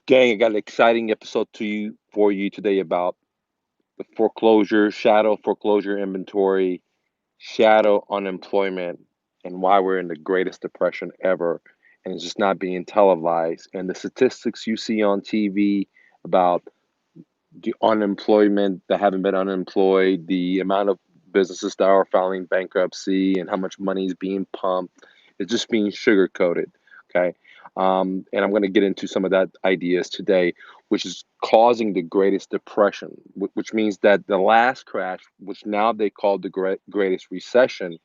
Gang, I got an exciting episode for you today about the foreclosure, shadow foreclosure inventory, shadow unemployment, and why we're in the greatest depression ever. And it's just not being televised. And the statistics you see on TV about the unemployment that haven't been unemployed, the amount of businesses that are filing bankruptcy, and how much money is being pumped, it's just being sugar coated. Okay. And I'm going to get into some of that ideas today, which is causing the greatest depression, which means that the last crash, which now they call the greatest recession,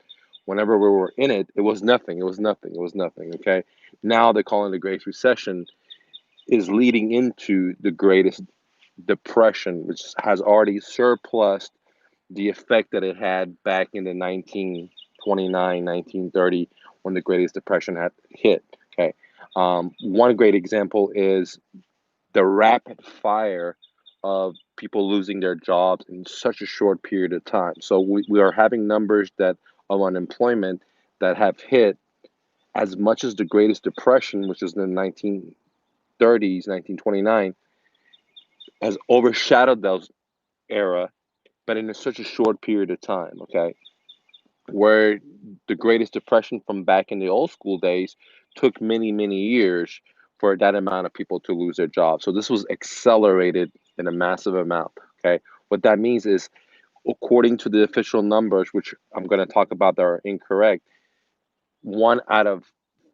whenever we were in it, it was nothing. It was nothing. It was nothing. Okay. Now they're calling the greatest recession is leading into the greatest depression, which has already surpassed the effect that it had back in the 1929, 1930, when the Greatest Depression had hit. Okay. One great example is the rapid fire of people losing their jobs in such a short period of time. So we are having numbers that of unemployment that have hit as much as the Greatest Depression, which is in the 1930s, 1929, has overshadowed those era, but in such a short period of time. Okay, where the Greatest Depression from back in the old school days took many, many years for that amount of people to lose their jobs. So this was accelerated in a massive amount. Okay, what that means is, according to the official numbers, which I'm going to talk about that are incorrect, 1 out of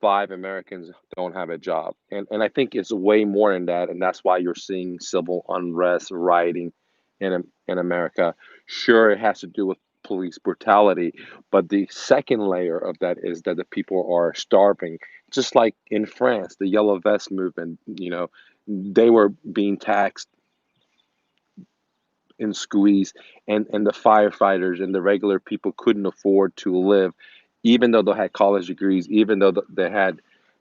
5 Americans don't have a job. And I think it's way more than that. And that's why you're seeing civil unrest, rioting in America. Sure, it has to do with police brutality, but the second layer of that is that the people are starving. Just like in France, the Yellow Vest movement, they were being taxed and squeezed, and the firefighters and the regular people couldn't afford to live, even though they had college degrees, even though they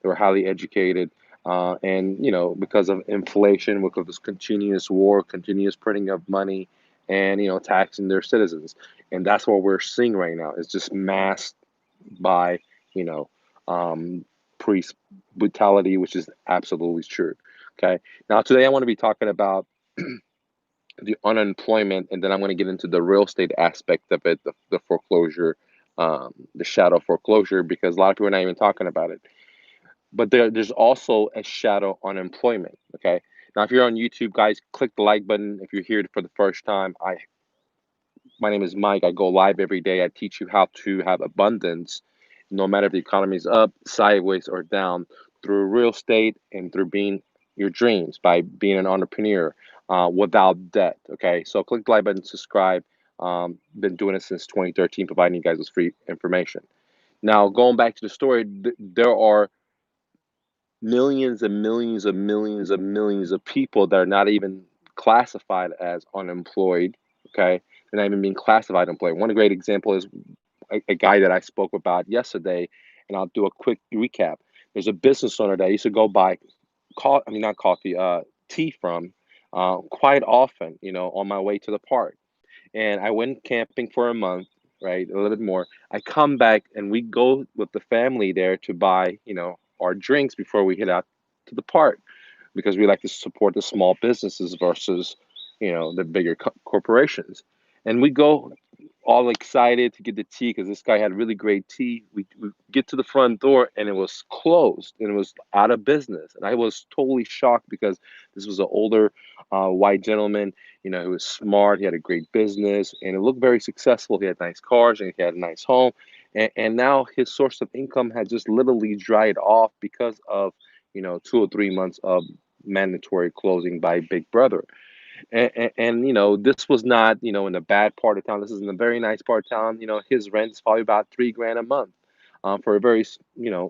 were highly educated, and because of inflation, because of this continuous war, continuous printing of money, and taxing their citizens, and that's what we're seeing right now. It's just masked by you know um, police brutality, which is absolutely true. Okay, now today I want to be talking about the unemployment, and then I'm going to get into the real estate aspect of it, the foreclosure, the shadow foreclosure, because a lot of people are not even talking about it. But there's also a shadow unemployment. Okay. Now, if you're on YouTube, guys, click the like button. If you're here for the first time, my name is Mike. I go live every day. I teach you how to have abundance, no matter if the economy is up, sideways, or down, through real estate and through being your dreams by being an entrepreneur without debt. Okay, so click the like button, subscribe. Been doing it since 2013, providing you guys with free information. Now, going back to the story, there are millions and millions and millions and millions of people that are not even classified as unemployed. Okay, they're not even being classified employed. One great example is a guy that I spoke about yesterday, and I'll do a quick recap. There's a business owner that I used to go buy, I mean not coffee, tea from, quite often. On my way to the park, and I went camping for a month, right, a little bit more. I come back and we go with the family there to buy, our drinks before we head out to the park, because we like to support the small businesses versus, the bigger corporations. And we go all excited to get the tea because this guy had really great tea. We get to the front door and it was closed and it was out of business. And I was totally shocked because this was an older white gentleman, who was smart. He had a great business and it looked very successful. He had nice cars and he had a nice home. And now his source of income had just literally dried off because of, 2 or 3 months of mandatory closing by Big Brother. And this was not in a bad part of town. This is in a very nice part of town. His rent is probably about 3 grand a month, for a very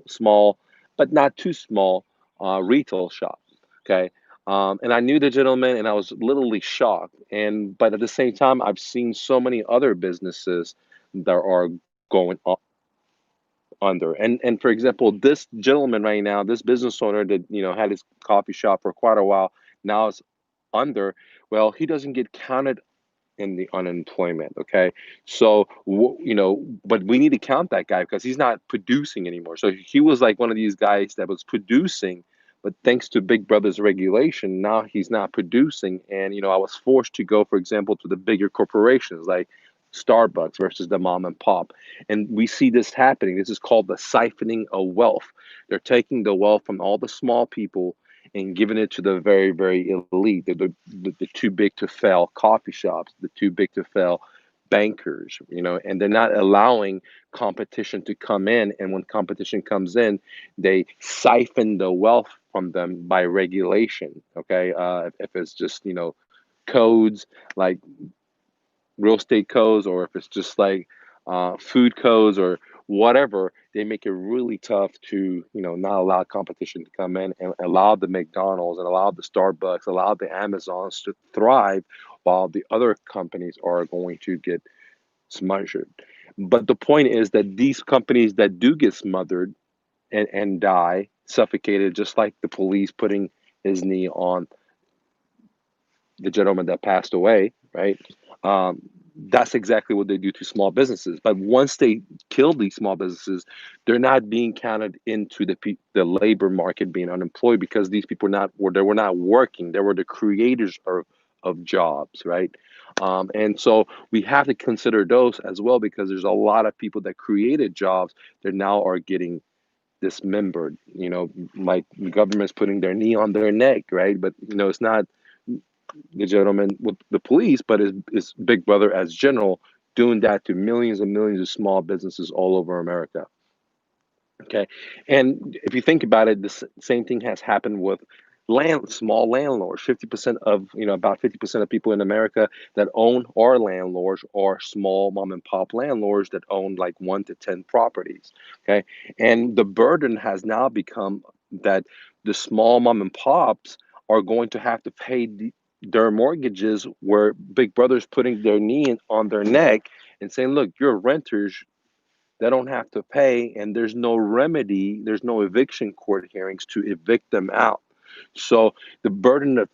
small, but not too small, retail shop. Okay. And I knew the gentleman and I was literally shocked. But at the same time, I've seen so many other businesses that are going under. And for example, this gentleman right now, this business owner that had his coffee shop for quite a while, now is under. Well, he doesn't get counted in the unemployment. Okay, so but we need to count that guy because he's not producing anymore. So he was like one of these guys that was producing, But thanks to Big Brother's regulation, now he's not producing. And, I was forced to go, for example, to the bigger corporations like Starbucks versus the mom and pop. And we see this happening. This is called the siphoning of wealth. They're taking the wealth from all the small people and giving it to the very, very elite, the too big to fail coffee shops, the too big to fail bankers, and they're not allowing competition to come in. And when competition comes in, they siphon the wealth from them by regulation. Okay, if it's just codes like real estate codes, or if it's just like food codes or whatever, they make it really tough to not allow competition to come in and allow the McDonald's and allow the Starbucks, allow the Amazons to thrive, while the other companies are going to get smothered. But the point is that these companies that do get smothered and die, suffocated, just like the police putting his knee on the gentleman that passed away, right? Um, that's exactly what they do to small businesses. But once they kill these small businesses, they're not being counted into the labor market being unemployed, because these people they were not working. They were the creators of jobs, right? And so we have to consider those as well, because there's a lot of people that created jobs that now are getting dismembered. Like the government's putting their knee on their neck, right? But it's not the gentleman with the police, but is Big Brother as general doing that to millions and millions of small businesses all over America. Okay, and if you think about it, the same thing has happened with small landlords. 50% of about 50% of people in America that own are landlords, or small mom and pop landlords that own like 1 to 10 properties. Okay, and the burden has now become that the small mom and pops are going to have to pay their mortgages, where Big Brother's putting their knee on their neck and saying, "Look, you're renters, they don't have to pay, and there's no remedy, there's no eviction court hearings to evict them out." So the burden of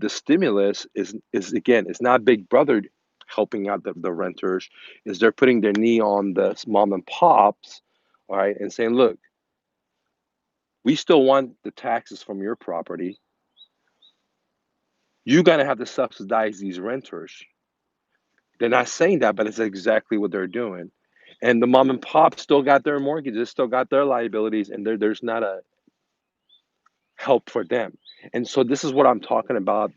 the stimulus is again, it's not Big Brother helping out the renters, is they're putting their knee on the mom and pops, all right, and saying, "Look, we still want the taxes from your property. You got to have to subsidize these renters." They're not saying that, but it's exactly what they're doing. And the mom and pop still got their mortgages, still got their liabilities, and there's not a help for them. And so this is what I'm talking about,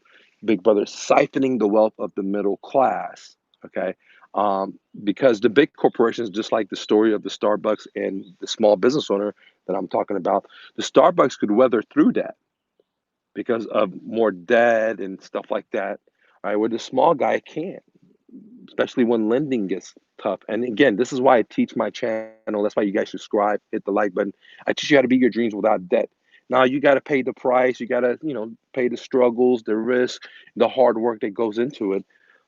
Big Brother siphoning the wealth of the middle class. Okay. Because the big corporations, just like the story of the Starbucks and the small business owner that I'm talking about, the Starbucks could weather through that because of more debt and stuff like that. All right, where the small guy can't, especially when lending gets tough. And again, this is why I teach my channel. That's why you guys subscribe, hit the like button. I teach you how to beat your dreams without debt. Now you got to pay the price. You got to, pay the struggles, the risk, the hard work that goes into it.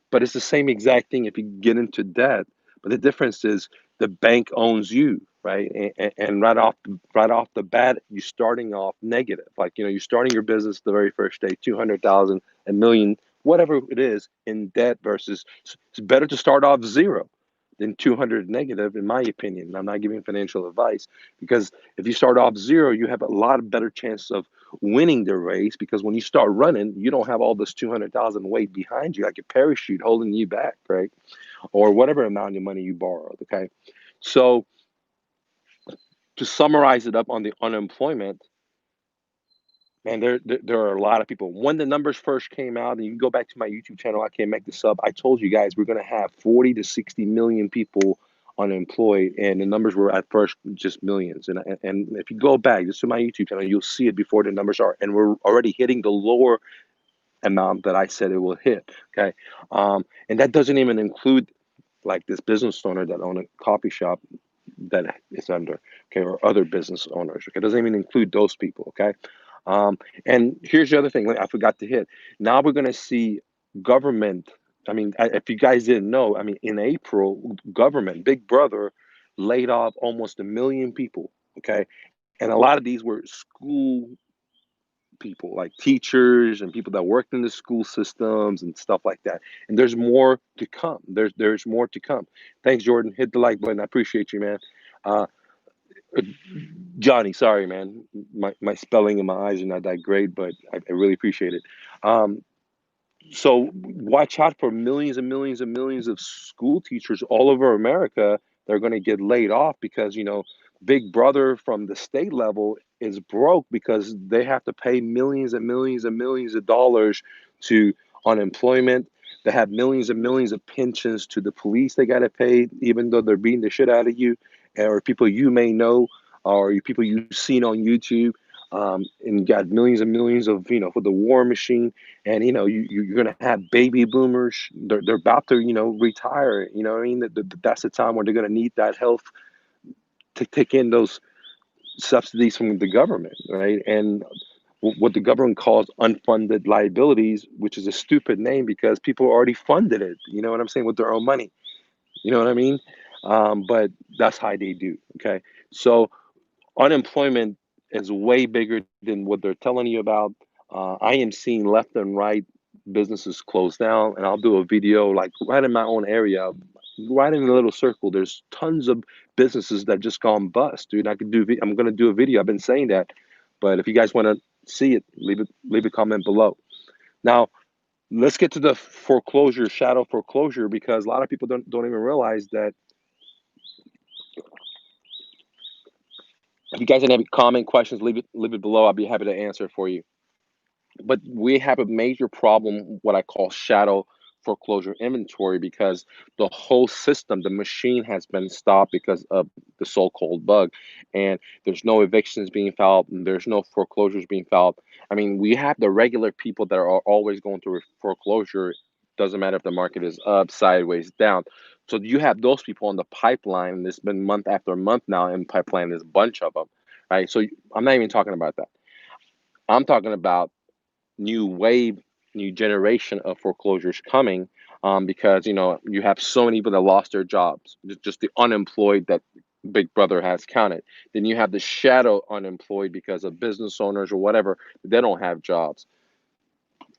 But it's the same exact thing if you get into debt. But the difference is the bank owns you, right? And right off the bat, you're starting off negative. Like you're starting your business the very first day, 200,000, a million, whatever it is, in debt. Versus it's better to start off zero than 200 negative, in my opinion. I'm not giving financial advice, because if you start off zero, you have a lot of better chance of winning the race, because when you start running, you don't have all this 200,000 weight behind you, like a parachute holding you back, right? Or whatever amount of money you borrowed. Okay. So to summarize it up on the unemployment, man, there are a lot of people. When the numbers first came out, and you can go back to my YouTube channel, I can't make this up. I told you guys we're going to have 40 to 60 million people unemployed, and the numbers were at first just millions. And if you go back just to my YouTube channel, you'll see it before the numbers are, and we're already hitting the lower amount that I said it will hit. Okay, and that doesn't even include like this business owner that own a coffee shop that is under, okay, or other business owners. Okay, it doesn't even include those people. Okay, and here's the other thing I forgot to hit. Now we're going to see government. I mean, if you guys didn't know, I mean, in April, government, Big Brother, laid off almost 1 million people. Okay, and a lot of these were school people, like teachers and people that worked in the school systems and stuff like that. And there's more to come. There's more to come. Thanks, Jordan. Hit the like button. I appreciate you, man. Uh, Uh, Johnny, sorry, man. My spelling and my eyes are not that great, but I really appreciate it. Um, So watch out for millions and millions and millions of school teachers all over America. They're going to get laid off because, Big Brother from the state level is broke because they have to pay millions and millions and millions of dollars to unemployment. They have millions and millions of pensions to the police they got to pay, even though they're beating the shit out of you, or people you may know, or people you've seen on YouTube. And got millions and millions of, for the war machine, and you're going to have baby boomers. They're about to retire. You know what I mean? That's the time when they're going to need that health to take in those subsidies from the government, right? And what the government calls unfunded liabilities, which is a stupid name because people already funded it. You know what I'm saying, with their own money. You know what I mean? But that's how they do. Okay, so unemployment is way bigger than what they're telling you about. I am seeing left and right businesses close down, and I'll do a video like right in my own area, right in a little circle. There's tons of businesses that just gone bust, dude. I'm gonna do a video. I've been saying that, but if you guys want to see it, leave a comment below. Now let's get to the foreclosure, shadow foreclosure, because a lot of people don't even realize that. If you guys have any comment, questions, leave it below. I'll be happy to answer for you. But we have a major problem, what I call shadow foreclosure inventory, because the whole system, the machine has been stopped because of the so-called bug, and there's no evictions being filed, and there's no foreclosures being filed. I mean, we have the regular people that are always going through foreclosure. Doesn't matter if the market is up, sideways, down. So you have those people on the pipeline, and it's been month after month now in pipeline. There's a bunch of them, right? So I'm not even talking about that. I'm talking about new wave, new generation of foreclosures coming, because you have so many people that lost their jobs, just the unemployed that Big Brother has counted. Then you have the shadow unemployed because of business owners or whatever. They don't have jobs,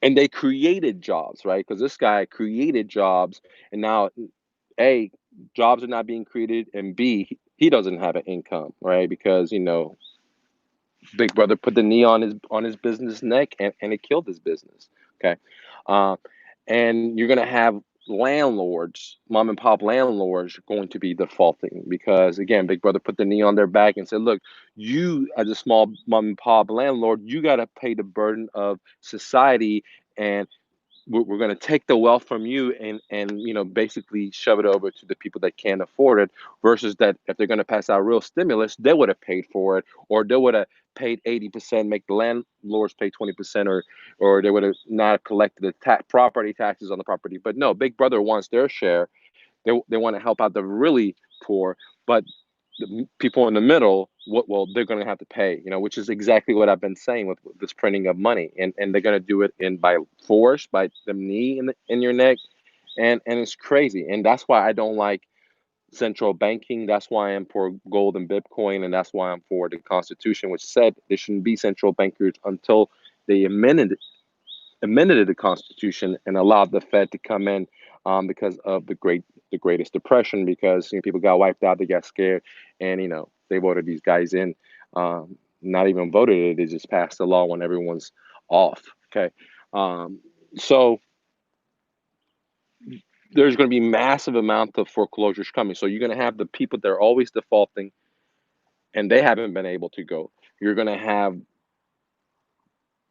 and they created jobs, right? Because this guy created jobs, and now A, jobs are not being created, and B, he doesn't have an income, right? Because Big Brother put the knee on his business neck, and it killed his business. Okay, uh, and you're gonna have landlords, mom and pop landlords, going to be defaulting because again, Big Brother put the knee on their back and said, "Look, you as a small mom and pop landlord, you got to pay the burden of society, and we're going to take the wealth from you and basically shove it over to the people that can't afford it, versus that if they're going to pass out real stimulus, they would have paid for it, or they would have paid 80%, make the landlords pay 20%, or they would have not collected the property taxes on the property. But no, Big Brother wants their share. They want to help out the really poor, but the people in the middle, well, they're going to have to pay, which is exactly what I've been saying with this printing of money, and they're going to do it in by force, by the knee in your neck, and it's crazy, and that's why I don't like central banking. That's why I'm for gold and Bitcoin, and that's why I'm for the Constitution, which said there shouldn't be central bankers until they amended the Constitution and allowed the Fed to come in, because of the Greatest Depression, because people got wiped out, they got scared, and they voted these guys in. Not even voted it; they just passed the law when everyone's off. Okay, um, so there's going to be massive amount of foreclosures coming. So you're going to have the people that are always defaulting, and they haven't been able to go. You're going to have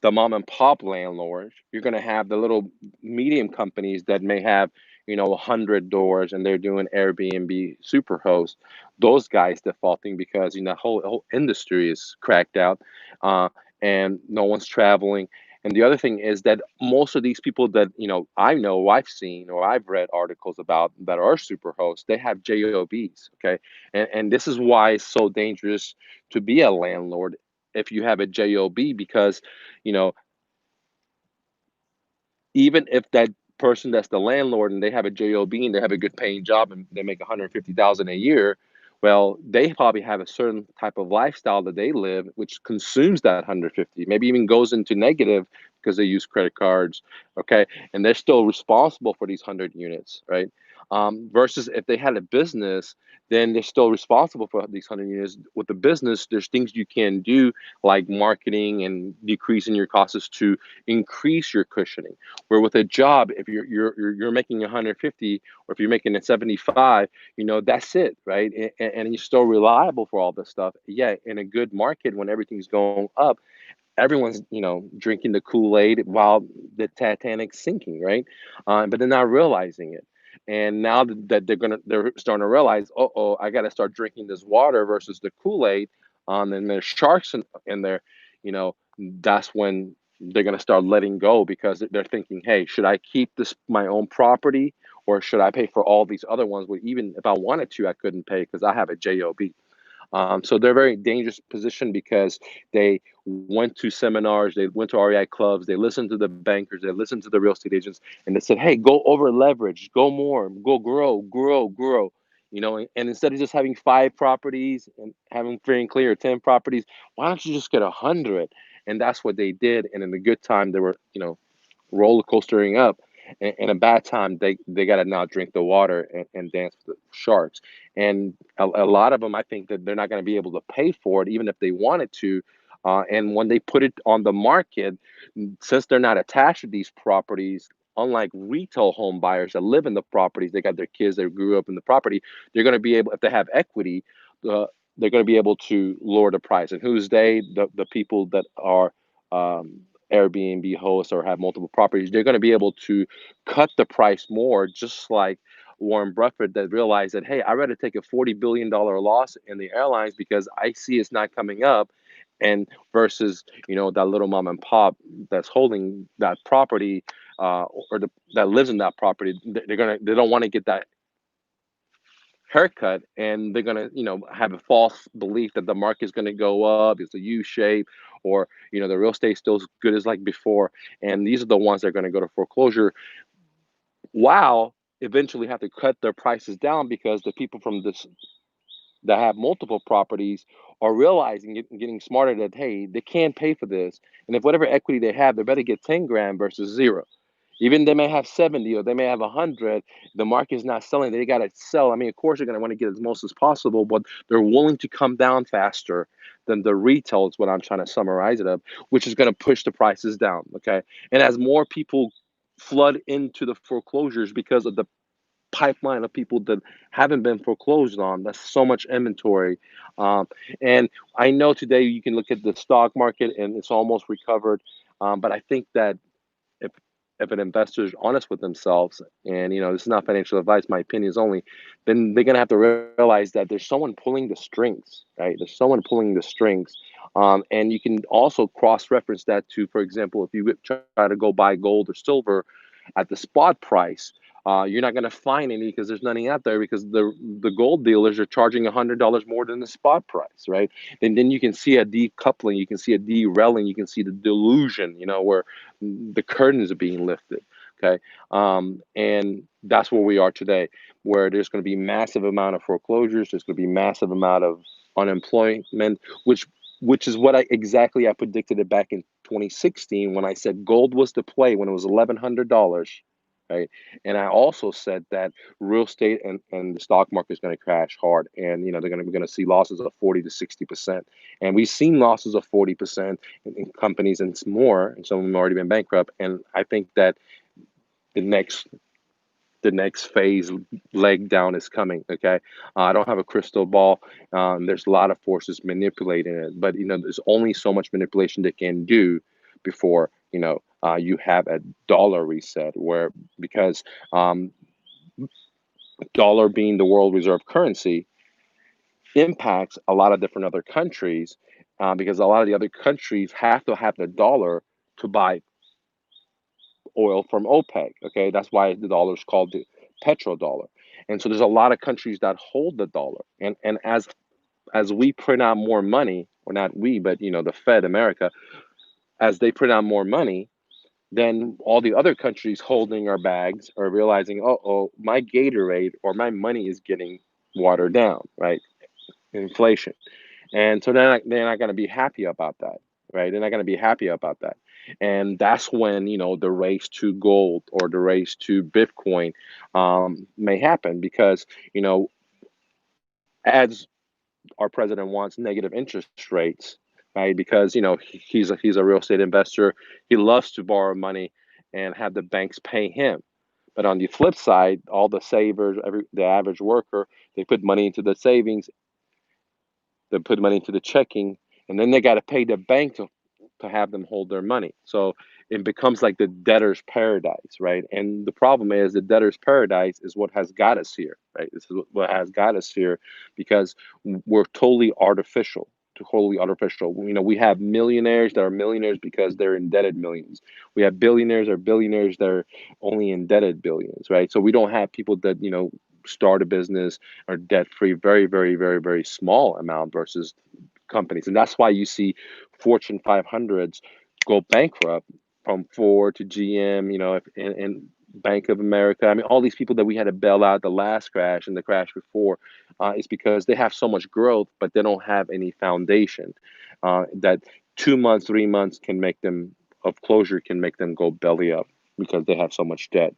the mom and pop landlords. You're going to have the little medium companies that may have 100 doors, and they're doing Airbnb superhost. Those guys defaulting because the whole industry is cracked out, uh, and no one's traveling. And the other thing is that most of these people that I know, I've seen, or I've read articles about that are superhosts, they have jobs. Okay, and this is why it's so dangerous to be a landlord if you have a job, because you know, even if that person that's the landlord and they have a job and they have a good paying job and they make 150,000 a year, well, they probably have a certain type of lifestyle that they live, which consumes that 150, maybe even goes into negative because they use credit cards. Okay, and they're still responsible for these 100 units, right? Versus if they had a business, then they're still responsible for these 100 units. With the business, there's things you can do like marketing and decreasing your costs to increase your cushioning. Where with a job, if you're making 150 or if you're making a 75, that's it, right? And you're still reliable for all this stuff. Yeah, in a good market when everything's going up, everyone's drinking the Kool-Aid while the Titanic's sinking, right? But they're not realizing it. And now that they're starting to realize, oh, I got to start drinking this water versus the Kool-Aid. And there's sharks in there. That's when they're gonna start letting go because they're thinking, hey, should I keep this my own property or should I pay for all these other ones? Where even if I wanted to, I couldn't pay because I have a job. So they're very dangerous position because they went to seminars, they went to REI clubs, they listened to the bankers, they listened to the real estate agents, and they said, "Hey, go over leverage, go more, go grow, grow, grow." And instead of just having 5 properties and having free and clear 10 properties, why don't you just get 100? And that's what they did. And in the good time, they were, roller coastering up. In a bad time, they got to now drink the water and dance with the sharks. And a lot of them, I think that they're not going to be able to pay for it, even if they wanted to. And when they put it on the market, since they're not attached to these properties, unlike retail home buyers that live in the properties, they got their kids that grew up in the property, they're going to be able, if they have equity, uh, they're going to be able to lower the price. And who's they? The people that are um, Airbnb hosts or have multiple properties, they're going to be able to cut the price more, just like Warren Buffett that realized that, hey, I'd rather take a $40 billion loss in the airlines because I see it's not coming up. And versus, that little mom and pop that's holding that property that lives in that property, they don't want to get that haircut and they're gonna have a false belief that the market's gonna go up, it's a U shape, or the real estate still as good as like before, and these are the ones that are gonna go to foreclosure while eventually have to cut their prices down because the people from this that have multiple properties are realizing it and getting smarter that hey, they can't pay for this, and if whatever equity they have, they better get 10 grand versus zero. Even they may have 70 or they may have 100, the market is not selling. They got to sell. I mean, of course, they're going to want to get as most as possible, but they're willing to come down faster than the retail, is what I'm trying to summarize it up, which is going to push the prices down. Okay. And as more people flood into the foreclosures because of the pipeline of people that haven't been foreclosed on, that's so much inventory. Um, and I know today you can look at the stock market and it's almost recovered. But I think that if if an investor is honest with themselves, and this is not financial advice, my opinion is only, then they're gonna have to realize that there's someone pulling the strings, right? There's someone pulling the strings. And you can also cross-reference that to, for example, if you try to go buy gold or silver at the spot price, you're not going to find any because there's nothing out there because the gold dealers are charging $100 more than the spot price, right? And then you can see a decoupling, you can see a derailing, you can see the delusion, where the curtains are being lifted. Okay, and that's where we are today, where there's going to be massive amount of foreclosures, there's going to be massive amount of unemployment, which is what I predicted it back in 2016 when I said gold was the play when it was $1,100, right? And I also said that real estate and the stock market is going to crash hard, and we're going to see losses of 40 to 60%, and we've seen losses of 40% in companies and more, and some of them have already been bankrupt. And I think that the next the next phase leg down is coming. Okay, I don't have a crystal ball. There's a lot of forces manipulating it, but there's only so much manipulation they can do before you have a dollar reset. Where because dollar being the world reserve currency impacts a lot of different other countries, because a lot of the other countries have to have the dollar to buy oil from OPEC. Okay, that's why the dollar is called the petrodollar. And so there's a lot of countries that hold the dollar, and as we print out more money, or not we, but the Fed, America, as they print out more money, then all the other countries holding our bags are realizing, oh, my Gatorade or my money is getting watered down, right? Inflation. And so they're not going to be happy about that. right? They're not going to be happy about that. And that's when, the race to gold or the race to Bitcoin may happen because, you know, as our president wants negative interest rates, right? Because, he's a real estate investor. He loves to borrow money and have the banks pay him. But on the flip side, all the savers, the average worker, they put money into the savings, they put money into the checking, and then they got to pay the bank to have them hold their money. So it becomes like the debtor's paradise, right? And the problem is the debtor's paradise is what has got us here, right? This is what has got us here because we're totally artificial. We have millionaires that are millionaires because they're indebted millions. We have billionaires or billionaires that are only indebted billions, right? So we don't have people that, start a business are debt free, very, very, very, very small amount versus companies. And that's why you see Fortune 500s go bankrupt from Ford to GM, and Bank of America. I mean, all these people that we had to bail out the last crash and the crash before is because they have so much growth, but they don't have any foundation. That 2 months, 3 months can make them of closure can make them go belly up because they have so much debt.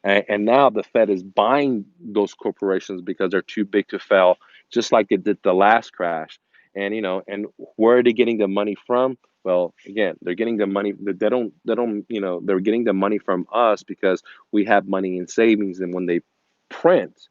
And now the Fed is buying those corporations because they're too big to fail, just like it did the last crash. And where are they getting the money from? Well, again, they're getting the money. They're getting the money from us because we have money in savings, and when they print,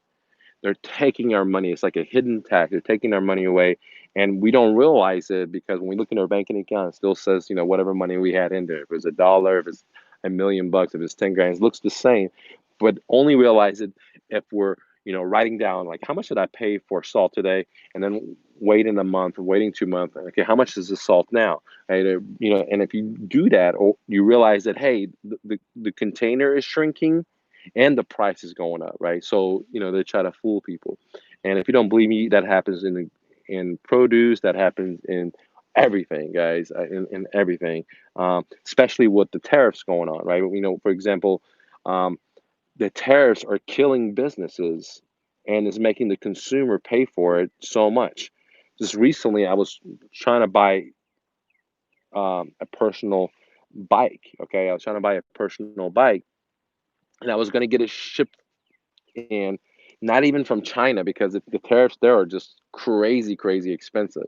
they're taking our money. It's like a hidden tax. They're taking our money away, and we don't realize it because when we look in our banking account, it still says, whatever money we had in there. If it's $1, if it's $1 million, if it's 10 grand, it looks the same, but only realize it if we're, writing down like how much did I pay for salt today, and then waiting a month, waiting 2 months. Okay, how much is the salt now? Right, and if you do that, or you realize that hey, the container is shrinking and the price is going up, right? So, they try to fool people. And if you don't believe me, that happens in produce, that happens in everything, guys, in everything, especially with the tariffs going on, right? For example, um, the tariffs are killing businesses and is making the consumer pay for it so much. Just recently, I was trying to buy a personal bike. Okay, I was trying to buy a personal bike, and I was going to get it shipped and not even from China because the tariffs there are just crazy, crazy expensive.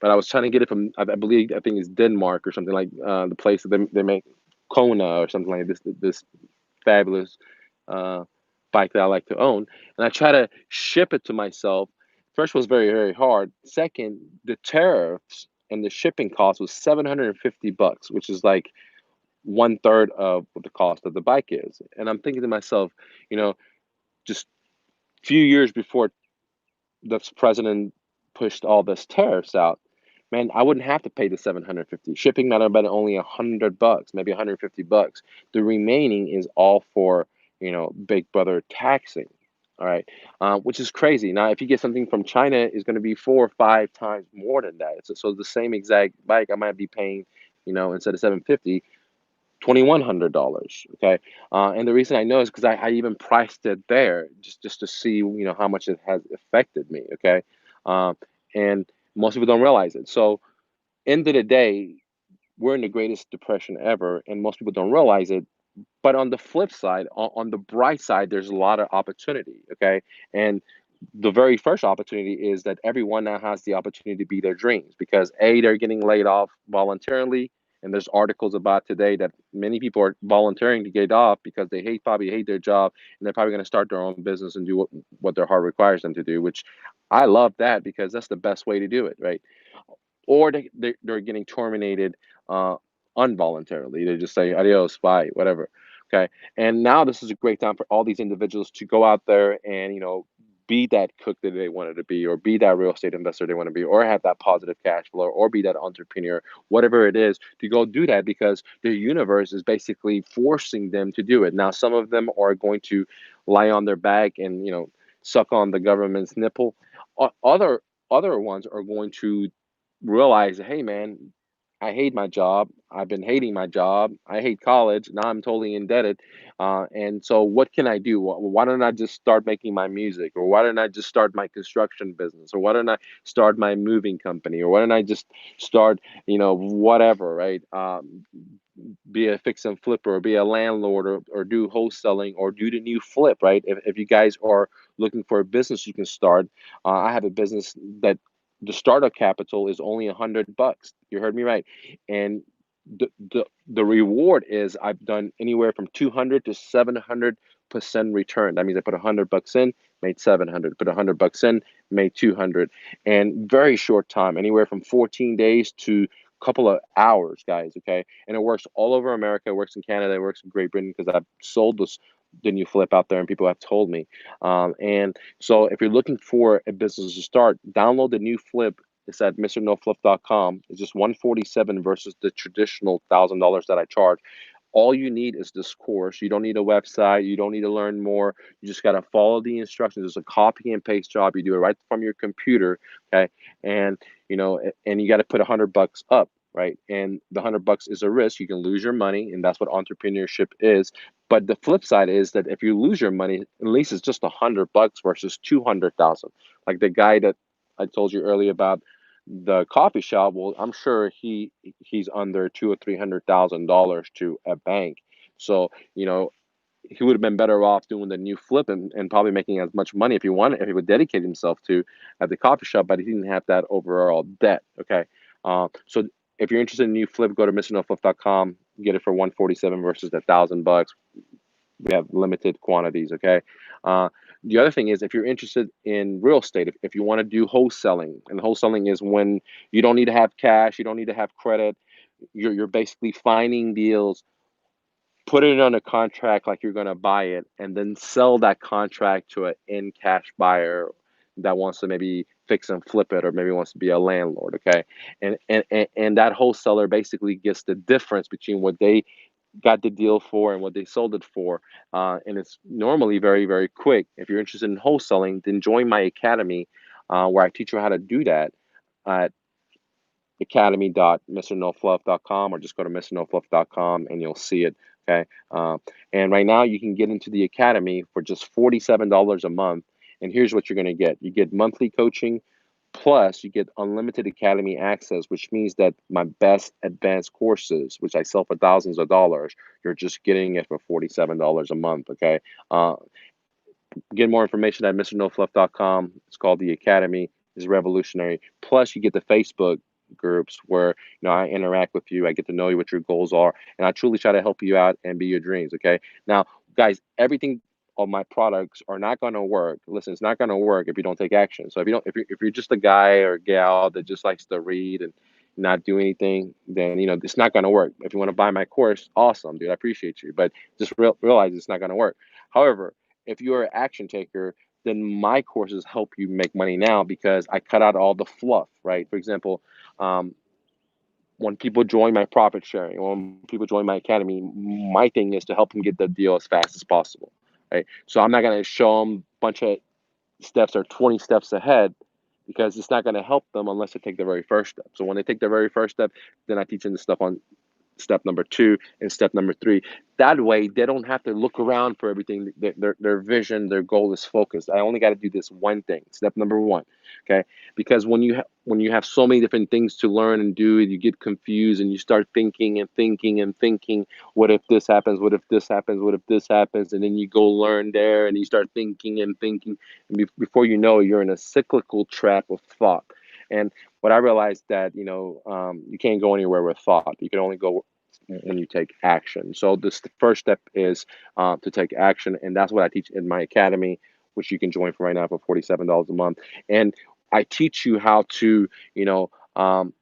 But I was trying to get it from, I think it's Denmark or something like the place that they make Kona or something like this fabulous uh, bike that I like to own. And I try to ship it to myself. First was very, very hard. Second, the tariffs and the shipping cost was $750, which is like one third of what the cost of the bike is. And I'm thinking to myself, you know, just few years before the president pushed all this tariffs out, man, I wouldn't have to pay the 750. Shipping might have been only $100, maybe $150. The remaining is all for Big Brother taxing. All right, which is crazy. Now, if you get something from China, it's going to be 4 or 5 times more than that. So the same exact bike, I might be paying, instead of 750, $2,100. Okay, and the reason I know is because I even priced it there just to see how much it has affected me. Okay, um, and most people don't realize it. So end of the day, we're in the greatest depression ever, and most people don't realize it. But on the flip side, on the bright side, there's a lot of opportunity. Okay, and the very first opportunity is that everyone now has the opportunity to be their dreams because A, they're getting laid off voluntarily. And there's articles about today that many people are volunteering to get off because they probably hate their job, and they're probably going to start their own business and do what their heart requires them to do, which I love that because that's the best way to do it, right? Or they're getting terminated uh, involuntarily. They just say adios, bye, whatever. Okay, and now this is a great time for all these individuals to go out there and be that cook that they wanted to be, or be that real estate investor they want to be, or have that positive cash flow, or be that entrepreneur, whatever it is, to go do that because the universe is basically forcing them to do it. Now, some of them are going to lie on their back and suck on the government's nipple. Other ones are going to realize, hey man, I hate my job. I've been hating my job. I hate college. Now I'm totally indebted. And so, what can I do? Why don't I just start making my music? Or why don't I just start my construction business? Or why don't I start my moving company? Or why don't I just start, whatever, right? Be a fix and flipper, or be a landlord, or do wholesaling, or do the new flip, right? If you guys are looking for a business you can start, I have a business that the startup capital is only $100. You heard me right. And the reward is I've done anywhere from 200 to 700% return. That means I put $100 in, made 700, put $100 in, made 200, and very short time, anywhere from 14 days to couple of hours, guys. Okay, and it works all over America. It works in Canada. It works in Great Britain because I've sold this the new flip out there, and people have told me. And so, if you're looking for a business to start, download the new flip. It's at MrNoFluFF.com. It's just 147 versus the traditional $1,000 that I charge. All you need is this course. You don't need a website. You don't need to learn more. You just got to follow the instructions. It's a copy and paste job. You do it right from your computer. Okay. And, and you got to put $100 up. Right. And the $100 is a risk. You can lose your money. And that's what entrepreneurship is. But the flip side is that if you lose your money, at least it's just $100 versus 200,000. Like the guy that I told you earlier about the coffee shop. Well, I'm sure he's under two or $300,000 to a bank. So, he would have been better off doing the new flip, and probably making as much money if he wanted, if he would dedicate himself to at the coffee shop, but he didn't have that overall debt. Okay. So if you're interested in new flip, go to MrNoFluff.com, get it for 147 versus the $1,000. We have limited quantities. Okay. Uh, the other thing is, if you're interested in real estate, if you want to do wholesaling, and wholesaling is when you don't need to have cash, you don't need to have credit, you're basically finding deals, put it on a contract like you're going to buy it, and then sell that contract to an in cash buyer that wants to maybe fix and flip it, or maybe wants to be a landlord. Okay. And that wholesaler basically gets the difference between what they got the deal for and what they sold it for. And it's normally very, very quick. If you're interested in wholesaling, then join my academy, where I teach you how to do that at academy.mrnofluff.com, or just go to mrnofluff.com and you'll see it. Okay. And right now you can get into the academy for just $47 a month. And here's what you're going to get: you get monthly coaching, plus you get unlimited academy access, which means that my best advanced courses, which I sell for thousands of dollars, you're just getting it for $47 a month. Okay. Uh, get more information at mrnofluff.com. It's called the Academy. It's revolutionary. Plus, you get the Facebook groups where I interact with you. I get to know you, what your goals are, and I truly try to help you out and be your dreams. Okay. Now, guys, everything of my products are not going to work. Listen, it's not going to work if you don't take action. So if you're just a guy or gal that just likes to read and not do anything, then it's not going to work. If you want to buy my course, awesome, dude. I appreciate you, but just realize it's not going to work. However, if you're an action taker, then my courses help you make money now because I cut out all the fluff, right? For example, um, when people join my profit sharing, or when people join my academy, my thing is to help them get the deal as fast as possible, right? So I'm not going to show them a bunch of steps or 20 steps ahead, because it's not going to help them unless they take the very first step. So when they take the very first step, then I teach them the stuff on step number two and step number three. That way, they don't have to look around for everything. Their vision, their goal is focused. I only got to do this one thing. Step number one, okay? Because when you have so many different things to learn and do, you get confused and you start thinking and thinking and thinking. What if this happens? What if this happens? What if this happens? And then you go learn there, and you start thinking and thinking, and before you know it, you're in a cyclical trap of thought. And what I realized, that you can't go anywhere with thought. You can only go when you take action. So the first step is to take action, and that's what I teach in my academy, which you can join for right now for $47 a month. And I teach you how to um,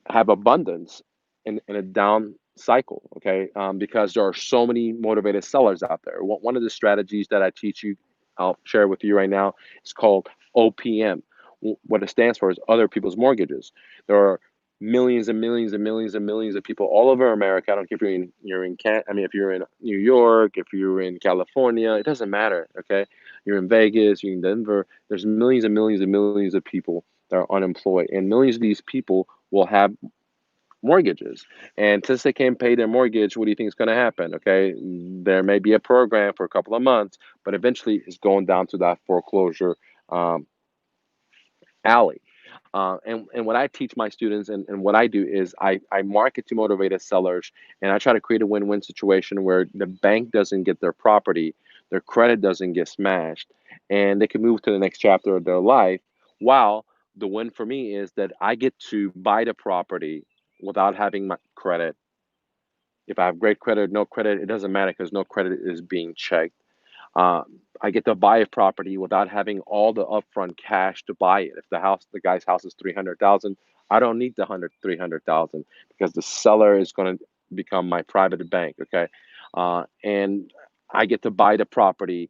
have abundance in a down cycle. Okay. Because there are so many motivated sellers out there. One of the strategies that I teach you, I'll share with you right now, is called OPM. What it stands for is other people's mortgages. There are millions and millions and millions and millions of people all over America. I don't care if if you're in New York, if you're in California, it doesn't matter. Okay. You're in Vegas, you're in Denver. There's millions and millions and millions of people that are unemployed, and millions of these people will have mortgages. And since they can't pay their mortgage, what do you think is going to happen? Okay, there may be a program for a couple of months, but eventually it's going down to that foreclosure um, alley. And what I teach my students and what I do is I market to motivated sellers, and I try to create a win-win situation where the bank doesn't get their property, their credit doesn't get smashed, and they can move to the next chapter of their life. While the win for me is that I get to buy the property without having my credit. If I have great credit, no credit, it doesn't matter because no credit is being checked. I get to buy a property without having all the upfront cash to buy it. If the guy's house is 300,000, I don't need the 300,000 because the seller is going to become my private bank. Okay, and I get to buy the property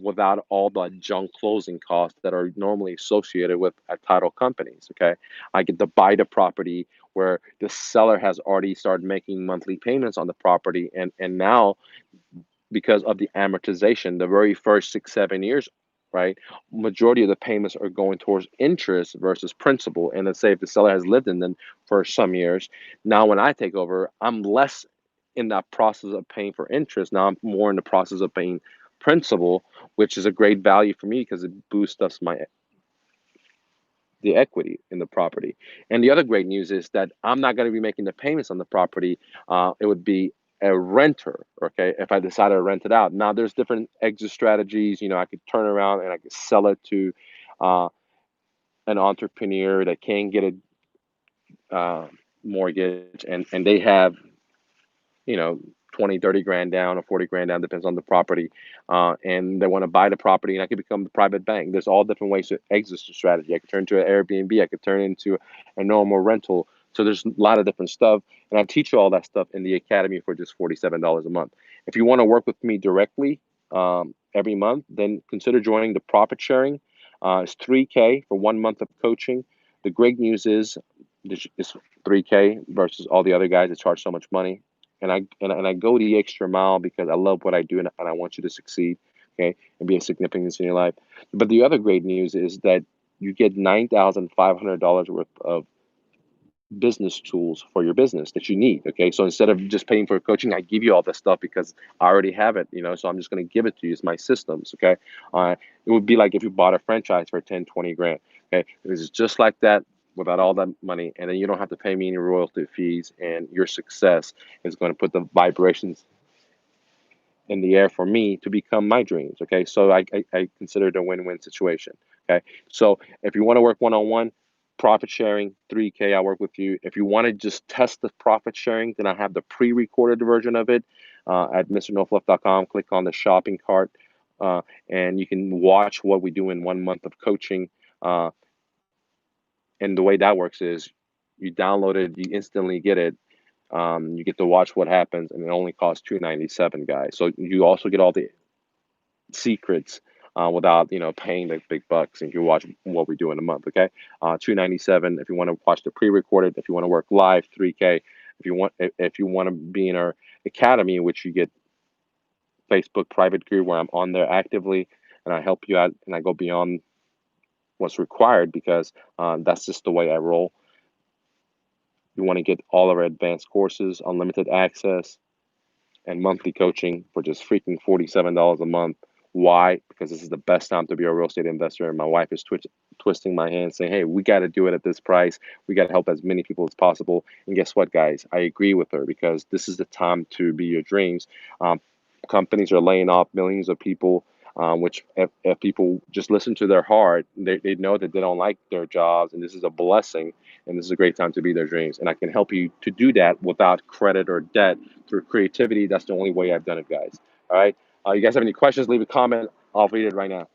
without all the junk closing costs that are normally associated with title companies. Okay, I get to buy the property where the seller has already started making monthly payments on the property, and now because of the amortization, the very first 6, 7 years, right? Majority of the payments are going towards interest versus principal. And let's say if the seller has lived in them for some years, now when I take over, I'm less in that process of paying for interest. Now I'm more in the process of paying principal, which is a great value for me because it boosts us my the equity in the property. And the other great news is that I'm not going to be making the payments on the property. It would be a renter, okay, if I decided to rent it out. Now, there's different exit strategies. I could turn around and I could sell it to uh, an entrepreneur that can get a mortgage, and they have you know, 20, 30 grand down or 40 grand down, depends on the property. And they want to buy the property and I could become the private bank. There's all different ways to exit the strategy. I could turn into an Airbnb. I could turn into a normal rental. So there's a lot of different stuff. And I teach you all that stuff in the academy for just $47 a month. If you want to work with me directly every month, then consider joining the profit sharing. It's 3K for 1 month of coaching. The great news is it's 3K versus all the other guys that charge so much money, and I go the extra mile because I love what I do and I want you to succeed, okay, and be a significance in your life. But the other great news is that you get $9,500 worth of business tools for your business that you need. Okay, so instead of just paying for coaching, I give you all this stuff because I already have it. So I'm just going to give it to you. It's my systems. Okay, it would be like if you bought a franchise for 10, 20 grand. Okay, it's just like that without all that money, and then you don't have to pay me any royalty fees, and your success is going to put the vibrations in the air for me to become my dreams. Okay, so I consider it a win-win situation. Okay, so if you want to work one-on-one, profit sharing 3K, I'll work with you. If you want to just test the profit sharing, then I have the pre-recorded version of it at MrNoFluFF.com. Click on the shopping cart, uh, and you can watch what we do in 1 month of coaching. uh, and the way that works is you download it, you instantly get it. You get to watch what happens, and it only costs 297, guys. So you also get all the secrets without paying the big bucks, and you watch what we do in a month. Okay, 297 if you want to watch the pre-recorded. If you want to work live, 3K. If you want to be in our academy, in which you get Facebook private group where I'm on there actively and I help you out and I go beyond what's required because that's just the way I roll. You want to get all of our advanced courses, unlimited access, and monthly coaching for just freaking $47 a month. Why? Because this is the best time to be a real estate investor. And my wife is twisting my hand saying, hey, we got to do it at this price. We got to help as many people as possible. And guess what, guys? I agree with her because this is the time to be your dreams. Companies are laying off millions of people, which if people just listen to their heart, they know that they don't like their jobs. And this is a blessing. And this is a great time to be their dreams. And I can help you to do that without credit or debt through creativity. That's the only way I've done it, guys. All right. You guys have any questions? Leave a comment. I'll read it right now.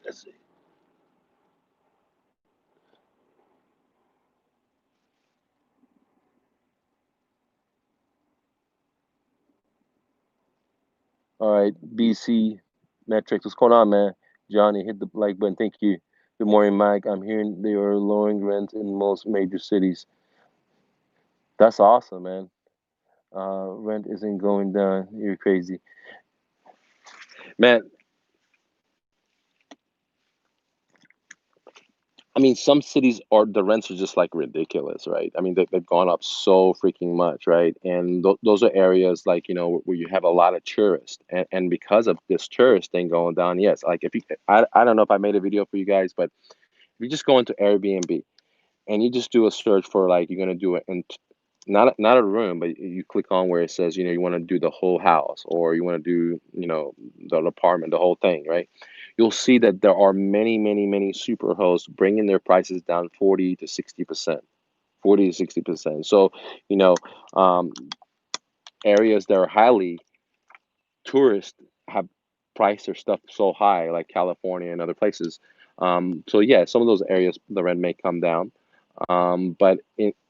Let's see. All right. BC Metrics. What's going on, man? Johnny, hit the like button. Thank you. Good morning, Mike. I'm hearing they are lowering rent in most major cities. That's awesome, man. Rent isn't going down. You're crazy. Man, I mean, some cities are the rents are just like ridiculous, right? I mean, they've gone up so freaking much, right? And those are areas like, where you have a lot of tourists, and because of this tourist thing going down, yes, like if you, I don't know if I made a video for you guys, but if you just go into Airbnb and you just do a search for like you're gonna do it and not a room, but you click on where it says you want to do the whole house or you want to do the apartment, the whole thing, right? You'll see that there are many super hosts bringing their prices down 40 to 60%, 40 to 60%. So you know um, areas that are highly tourist have priced their stuff so high, like California and other places. So yeah, some of those areas the rent may come down. But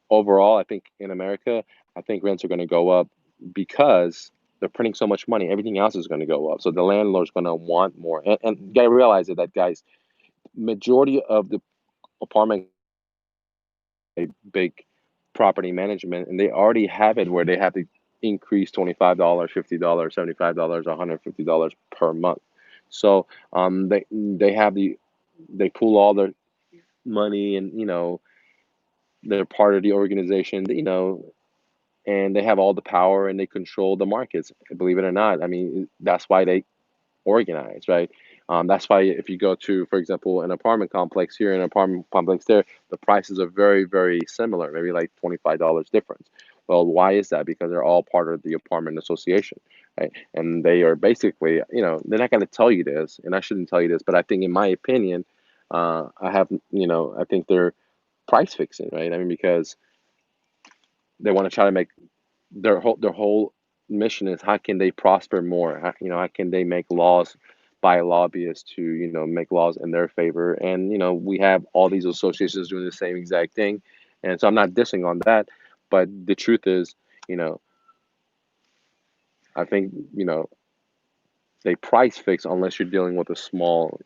overall, I think in America, I think rents are going to go up because they're printing so much money. Everything else is going to go up. So the landlord's going to want more. And you got to realize that, guys, majority of the apartment a big property management, and they already have it where they have to increase $25, $50, $75, $150 per month. So they have they pool all their money, and they're part of the organization, and they have all the power and they control the markets. Believe it or not, I mean that's why they organized, right? That's why if you go to, for example, an apartment complex here and an apartment complex there, the prices are very similar, maybe like $25 difference. Well, why is that? Because they're all part of the apartment association, right? And they are basically, they're not going to tell you this, and I shouldn't tell you this, but I think, in my opinion, I think they're price fixing, right? I mean, because they want to try to make their whole mission is how can they prosper more? How can they make laws by lobbyists to make laws in their favor? And we have all these associations doing the same exact thing, and so I'm not dissing on that, but the truth is, you know, I think they price fix unless you're dealing with a small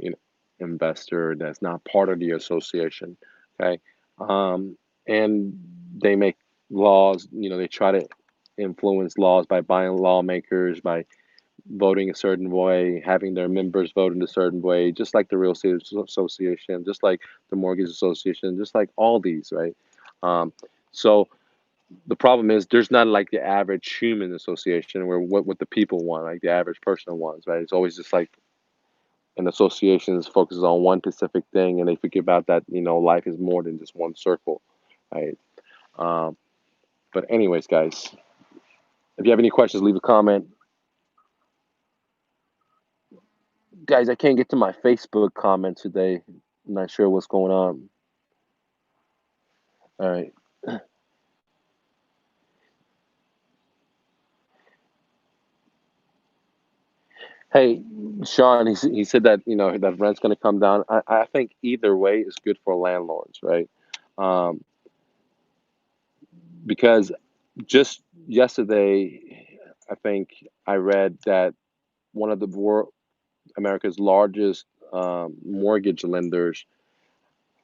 investor that's not part of the association, okay? And they make laws. They try to influence laws by buying lawmakers, by voting a certain way, having their members vote in a certain way, just like the real estate association, just like the mortgage association, just like all these, right? So the problem is there's not like the average human association where what the people want, like the average person wants, right? It's always just like an association focuses on one specific thing, and they forget about that. Life is more than just one circle, right? Um, but anyways, guys, if you have any questions, leave a comment. Guys, I can't get to my Facebook comments today. I'm not sure what's going on. All right. Hey, Sean, he said that that rent's going to come down. I think either way is good for landlords, right? Um, because just yesterday, I think I read that one of the America's largest mortgage lenders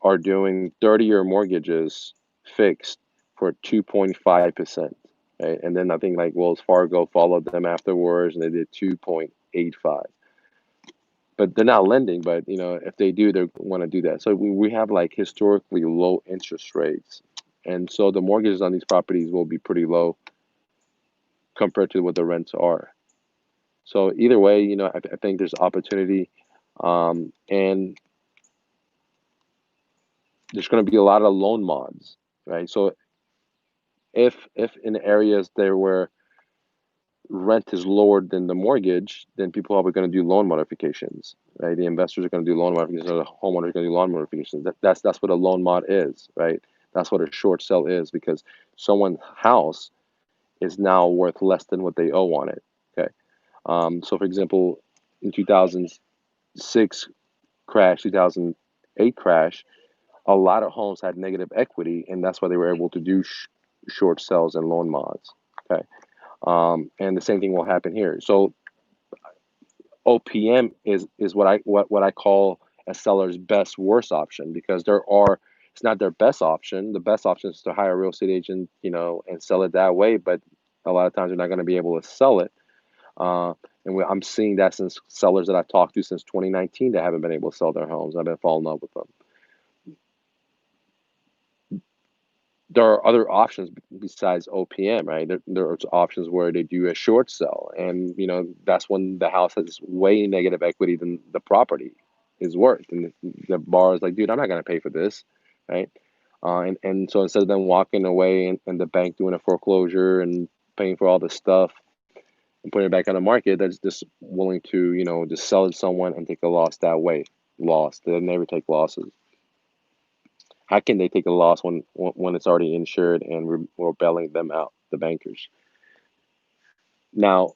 are doing 30-year mortgages fixed for 2.5%. Right? And then I think like Wells Fargo followed them afterwards and they did 2.85. But they're not lending, but if they do, they want to do that. So we have like historically low interest rates. And so the mortgages on these properties will be pretty low compared to what the rents are. So either way, I think there's opportunity. And there's going to be a lot of loan mods, right? So if in areas there where rent is lower than the mortgage, then people are going to do loan modifications, right? The investors are going to do loan modifications, or the homeowners are going to do loan modifications. That's what a loan mod is, right? That's what a short sell is, because someone's house is now worth less than what they owe on it. Okay, so for example, in 2006 crash, 2008 crash, a lot of homes had negative equity, and that's why they were able to do short sales and loan mods. Okay, and the same thing will happen here. So OPM is what I call a seller's best worst option, because it's not their best option. The best option is to hire a real estate agent, and sell it that way. But a lot of times you're not going to be able to sell it. Uh, and I'm seeing that since sellers that I've talked to since 2019 that haven't been able to sell their homes. I've been falling in love with them. there are other options besides OPM, right? There's options where they do a short sell, and that's when the house has way negative equity than the property is worth, and the borrower is like, dude, I'm not gonna pay for this, right? And so instead of them walking away and the bank doing a foreclosure and paying for all this stuff and putting it back on the market, that's just willing to just sell it to someone and take a loss that way. Loss. They never take losses. How can they take a loss when it's already insured and we're bailing them out, the bankers? Now,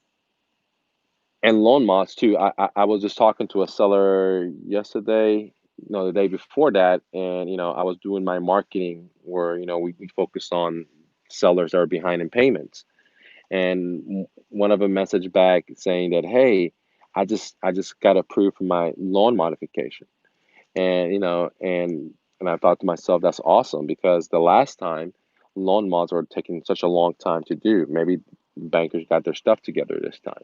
and loan mods too. I was just talking to a seller yesterday, no, the day before that, and I was doing my marketing where we focused on sellers that are behind in payments, and one of them messaged back saying that, hey, I just got approved for my loan modification. And I thought to myself, that's awesome, because the last time loan mods were taking such a long time to do. Maybe bankers got their stuff together this time,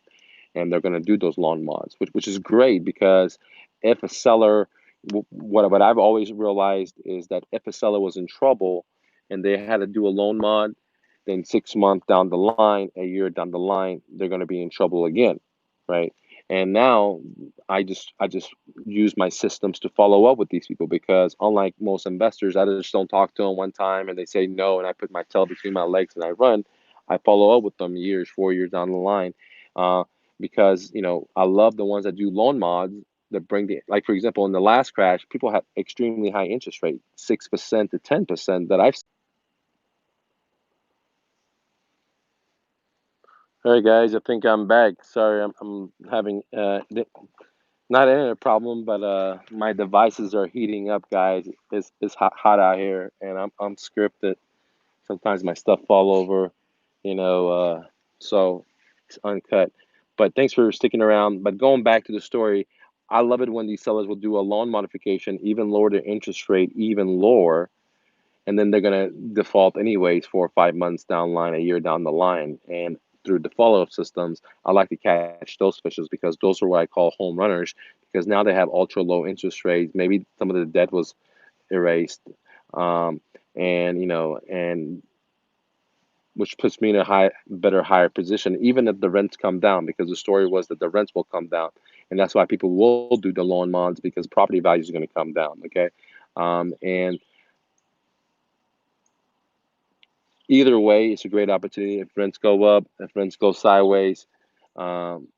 and they're going to do those loan mods, which is great, because if a seller, what I've always realized is that if a seller was in trouble and they had to do a loan mod, then 6 months down the line, a year down the line, they're going to be in trouble again, right? And now I just use my systems to follow up with these people, because unlike most investors, I just don't talk to them one time and they say no, and I put my tail between my legs and I run. I follow up with them years, 4 years down the line, uh, because I love the ones that do loan mods that bring the, like, for example, in the last crash, people had extremely high interest rate, 6% to 10% that I've. All right, guys, I think I'm back. Sorry, I'm having not a problem, but my devices are heating up, guys. It's hot out here, and I'm scripted. Sometimes my stuff fall over, you know, so it's uncut. But thanks for sticking around. But going back to the story, I love it when these sellers will do a loan modification, even lower their interest rate, even lower, and then they're gonna default anyways 4 or 5 months down the line, a year down the line. And through the follow-up systems, I like to catch those fishes, because those are what I call home runners, because now they have ultra low interest rates. Maybe some of the debt was erased, um, and which puts me in a better, higher position, even if the rents come down, because the story was that the rents will come down, and that's why people will do the loan mods, because property values are going to come down. Okay, and either way, it's a great opportunity. If rents go up, if rents go sideways, um,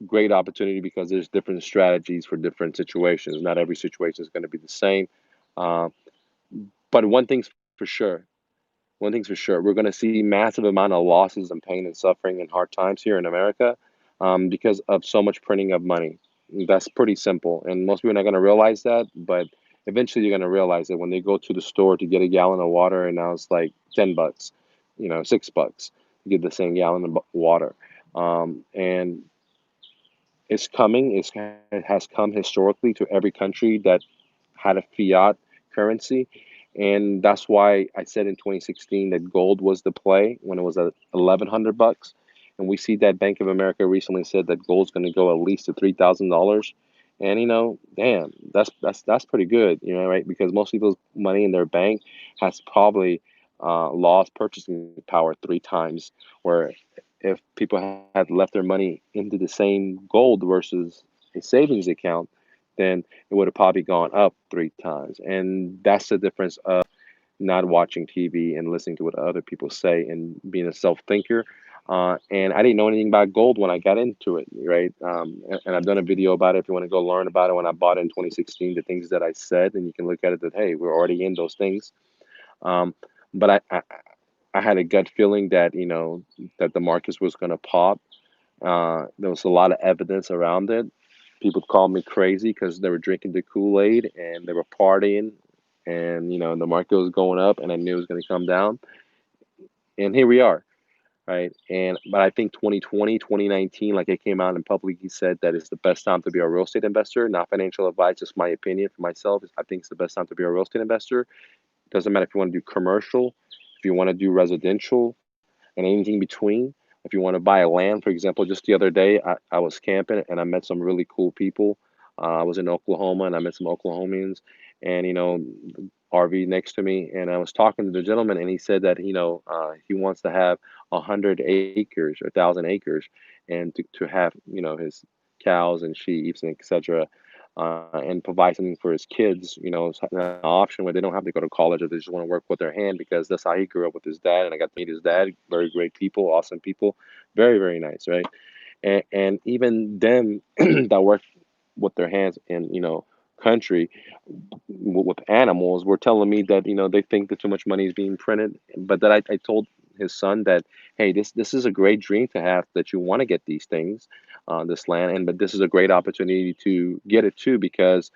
great opportunity, because there's different strategies for different situations. Not every situation is going to be the same. Uh, but for sure, one thing's for sure, we're going to see massive amount of losses and pain and suffering and hard times here in America, because of so much printing of money. That's pretty simple, and most people are not going to realize that, but eventually you're going to realize it when they go to the store to get a gallon of water, and now it's like $10, $6 to get the same gallon of water. And it's coming. It has come historically to every country that had a fiat currency. And that's why I said in 2016 that gold was the play when it was at 1,100 bucks. And we see that Bank of America recently said that gold's going to go at least to $3,000. And damn, that's pretty good, right? Because most people's money in their bank has probably lost purchasing power 3 times. Where if people had left their money into the same gold versus a savings account, then it would have probably gone up 3 times. And that's the difference of not watching TV and listening to what other people say and being a self thinker. And I didn't know anything about gold when I got into it, right? And I've done a video about it if you want to go learn about it when I bought it in 2016, the things that I said, and you can look at it that, hey, we're already in those things. Um, but I had a gut feeling that, that the markets was going to pop. There was a lot of evidence around it. People called me crazy because they were drinking the Kool-Aid and they were partying, and the market was going up, and I knew it was going to come down. And here we are, right? And but I think 2020, 2019, like it came out in public, he said that it's the best time to be a real estate investor. Not financial advice, just my opinion for myself. I think it's the best time to be a real estate investor. Doesn't matter if you want to do commercial, if you want to do residential, and anything between. If you want to buy a land, for example, just the other day, I was camping and I met some really cool people. I was in Oklahoma and I met some Oklahomians, and RV next to me, and I was talking to the gentleman, and he said that he wants to have 100 acres or 1,000 acres, and to have his cows and sheep and etc. And provide something for his kids, an option where they don't have to go to college if they just want to work with their hand, because that's how he grew up with his dad, and I got to meet his dad. Very great people, awesome people, very very nice, right? And even them that work with their hands in country with animals were telling me that they think that too much money is being printed, but that I told his son that, hey, this is a great dream to have, that you want to get these things, this land, and but this is a great opportunity to get it too, because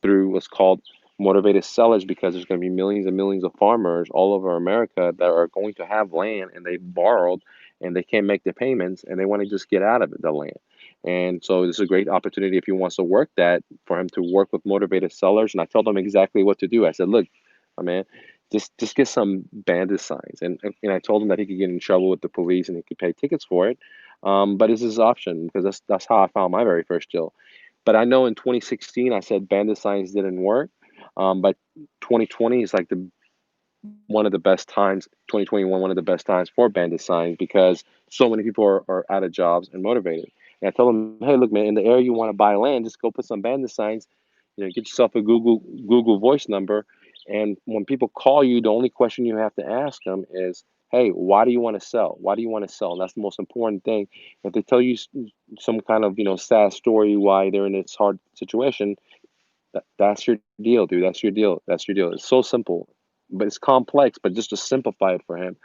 through what's called motivated sellers, because there's going to be millions and millions of farmers all over America that are going to have land, and they borrowed and they can't make the payments, and they want to just get out of the land. And so this is a great opportunity if he wants to work that, for him to work with motivated sellers. And I told him exactly what to do. I said, look, my man, just get some bandit signs. And I told him that he could get in trouble with the police and he could pay tickets for it. But it's his option, because that's how I found my very first deal. But I know in 2016, I said bandit signs didn't work. But 2020 is like the one of the best times, 2021, one of the best times for bandit signs, because so many people are out of jobs and motivated. And I told them, hey, look, man, in the area you want to buy land, just go put some bandit signs. Get yourself a Google Voice number, and when people call you, the only question you have to ask them is, hey, why do you want to sell? Why do you want to sell? And that's the most important thing. If they tell you some kind of sad story why they're in this hard situation, that's your deal, dude. That's your deal. That's your deal. It's so simple, but it's complex. But just to simplify it for him,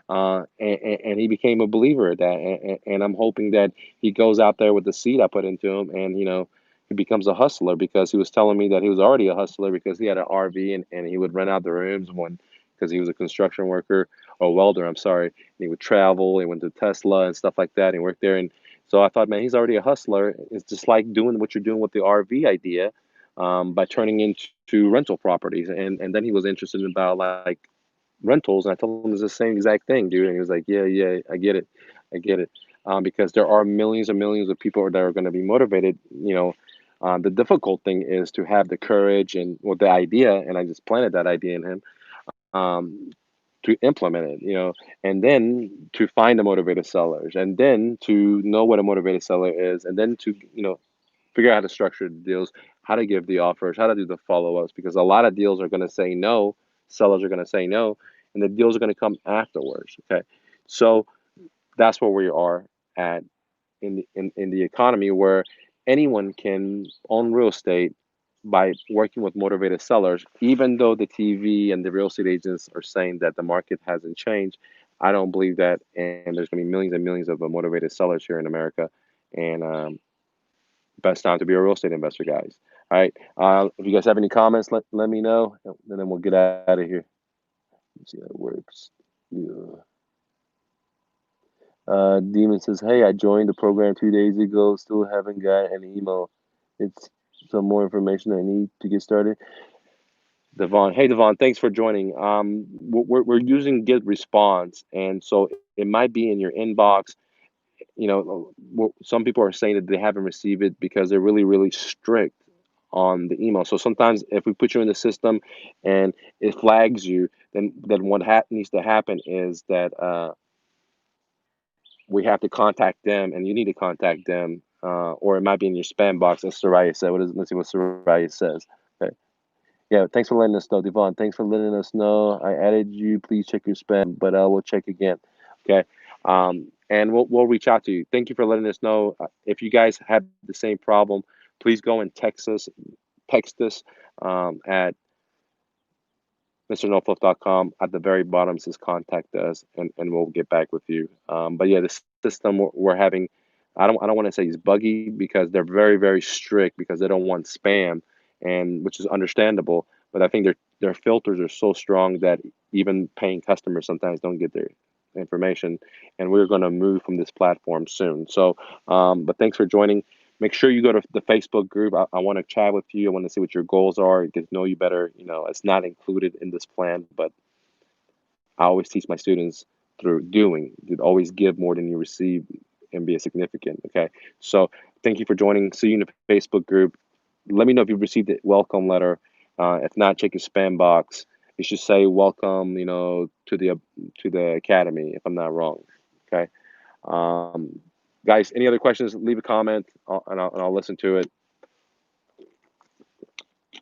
and he became a believer at that. And I'm hoping that he goes out there with the seed I put into him, and he becomes a hustler, because he was telling me that he was already a hustler, because he had an RV, and he would rent out the rooms when, because he was a construction worker, or welder, I'm sorry. And he would travel. He went to Tesla and stuff like that. And he worked there, and so I thought, man, he's already a hustler. It's just like doing what you're doing with the RV idea, by turning into rental properties. And then he was interested in about like rentals, and I told him it's the same exact thing, dude. And he was like, yeah, yeah, I get it, I get it, because there are millions and millions of people that are going to be motivated. The difficult thing is to have the courage and with the idea, and I just planted that idea in him, um, to implement it, and then to find the motivated sellers, and then to know what a motivated seller is, and then to figure out how to structure the deals, how to give the offers, how to do the follow-ups, because a lot of deals are going to say no, sellers are going to say no, and the deals are going to come afterwards. Okay, so that's where we are at in the economy, where anyone can own real estate by working with motivated sellers. Even though the TV and the real estate agents are saying that the market hasn't changed, I don't believe that, and there's going to be millions and millions of motivated sellers here in America. And best time to be a real estate investor, guys. All right. If you guys have any comments, let me know, and then we'll get out of here. Let's see how it works. Yeah. Demon says, "Hey, I joined the program 2 days ago. Still haven't got an email. It's some more information I need to get started." Devon, hey Devon, thanks for joining. We're using Get Response, and so it might be in your inbox. Some people are saying that they haven't received it because they're really, really strict on the email. So sometimes if we put you in the system and it flags you, then what needs to happen is that we have to contact them, and you need to contact them, or it might be in your spam box, as Soraya said. Let's see what Soraya says. Okay. Yeah, thanks for letting us know, Devon. Thanks for letting us know. I added you. Please check your spam, but we'll check again. Okay. And we'll reach out to you. Thank you for letting us know. If you guys have the same problem, please go and text us. Text us at MrNoFluff.com. At the very bottom says contact us, and we'll get back with you. But yeah, the system we're having, I don't want to say it's buggy, because they're very, very strict, because they don't want spam, and which is understandable. But I think their filters are so strong that even paying customers sometimes don't get their information. And we're going to move from this platform soon. So, but thanks for joining. Make sure you go to the Facebook group. I want to chat with you. I want to see what your goals are, get to know you better. It's not included in this plan, but I always teach my students through doing. You always give more than you receive, and be a significant. Okay. So thank you for joining. See you in the Facebook group. Let me know if you've received the welcome letter, If not, check your spam box. You should say welcome, to the academy, if I'm not wrong. Okay. Um, Guys, any other questions? Leave a comment, and I'll listen to it.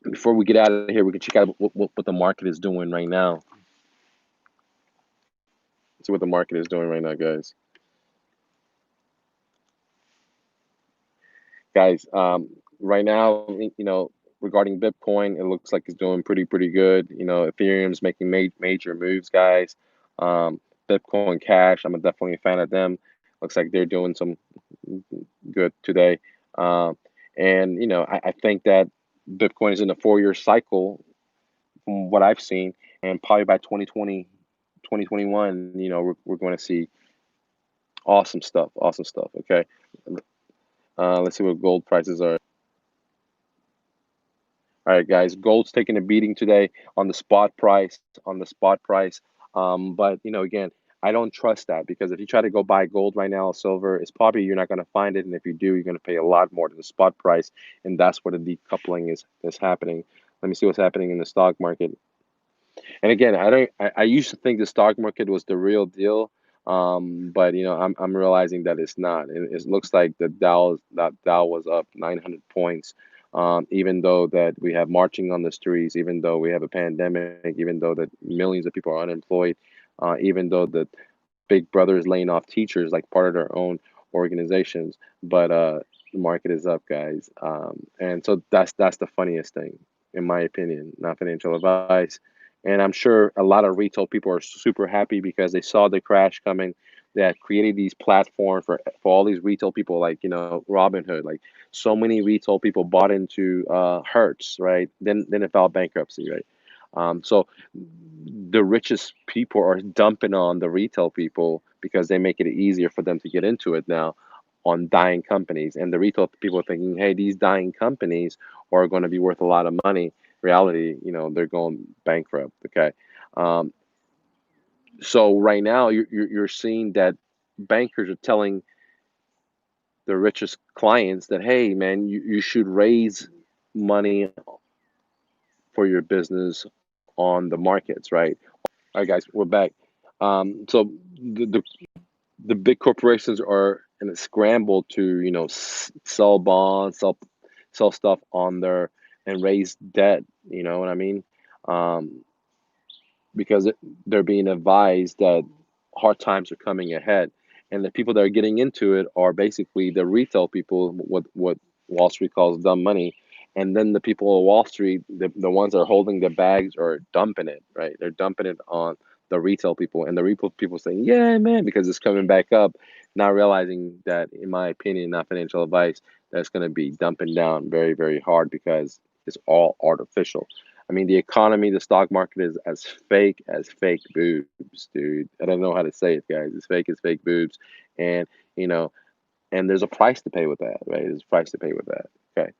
Before we get out of here, we can check out what the market is doing right now. See what the market is doing right now, guys. Guys, right now, regarding Bitcoin, it looks like it's doing pretty good. Ethereum's making major moves, guys. Um, Bitcoin Cash, I'm definitely a fan of them. Looks like they're doing some good today. Um, and I think that Bitcoin is in a 4-year cycle from what I've seen, and probably by 2020, 2021, we're going to see awesome stuff, awesome stuff. Okay, let's see what gold prices are. All right, guys, gold's taking a beating today on the spot price, on the spot price. But again, I don't trust that, because if you try to go buy gold right now, silver, it's probably you're not going to find it, and if you do, you're going to pay a lot more than the spot price, and that's where the decoupling is happening. Let me see what's happening in the stock market. And again, I don't. I used to think the stock market was the real deal, but I'm realizing that it's not. It looks like the Dow was up 900 points, even though that we have marching on the streets, even though we have a pandemic, even though that millions of people are unemployed, even though the Big Brother is laying off teachers like part of their own organizations. But the market is up, guys, and so that's the funniest thing, in my opinion. Not financial advice. And I'm sure a lot of retail people are super happy because they saw the crash coming. That created these platforms for all these retail people, like Robinhood. Like, so many retail people bought into Hertz, right? Then it filed bankruptcy, right? So the richest people are dumping on the retail people because they make it easier for them to get into it now on dying companies. And the retail people are thinking, hey, these dying companies are going to be worth a lot of money. Reality, they're going bankrupt. Okay. Um, so right now, you're seeing that bankers are telling the richest clients that, hey, man, you should raise money for your business on the markets, right? All right, guys, we're back. So the big corporations are in a scramble to sell bonds, sell stuff on their and raise debt. You know what I mean? Um, because they're being advised that hard times are coming ahead, and the people that are getting into it are basically the retail people, what Wall Street calls dumb money, and then the people of Wall Street, the ones that are holding the bags, are dumping it, right? They're dumping it on the retail people, and the retail people saying, "Yeah, man," because it's coming back up, not realizing that, in my opinion, not financial advice, that's going to be dumping down very, very hard because it's all artificial. I mean, the economy, the stock market is as fake boobs, dude. I don't know how to say it, guys. It's fake as fake boobs, and you know, and there's a price to pay with that, right? There's a price to pay with that. Okay,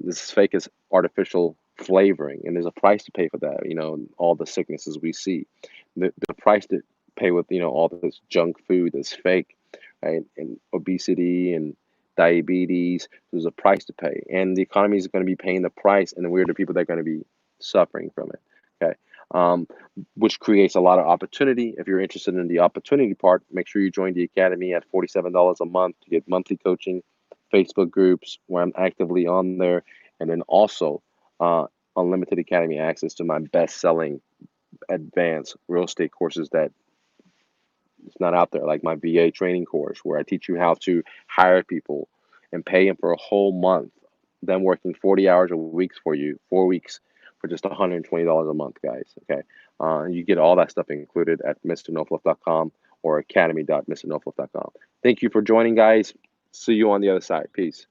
this is fake as artificial flavoring, and there's a price to pay for that. All the sicknesses we see, the price to pay with all this junk food that's fake, right? And obesity and diabetes. There's a price to pay, and the economy is going to be paying the price, and we're the people that are going to be suffering from it. Okay, um, which creates a lot of opportunity. If you're interested in the opportunity part, make sure you join the academy at $47 a month to get monthly coaching, Facebook groups where I'm actively on there, and then also uh, unlimited academy access to my best-selling advanced real estate courses that it's not out there, like my VA training course, where I teach you how to hire people and pay them for a whole month, then working 40 hours a week for you, 4 weeks for just $120 a month, guys. Okay. You get all that stuff included at MrNoFluFF.com or academy.MrNoFluFF.com. Thank you for joining, guys. See you on the other side. Peace.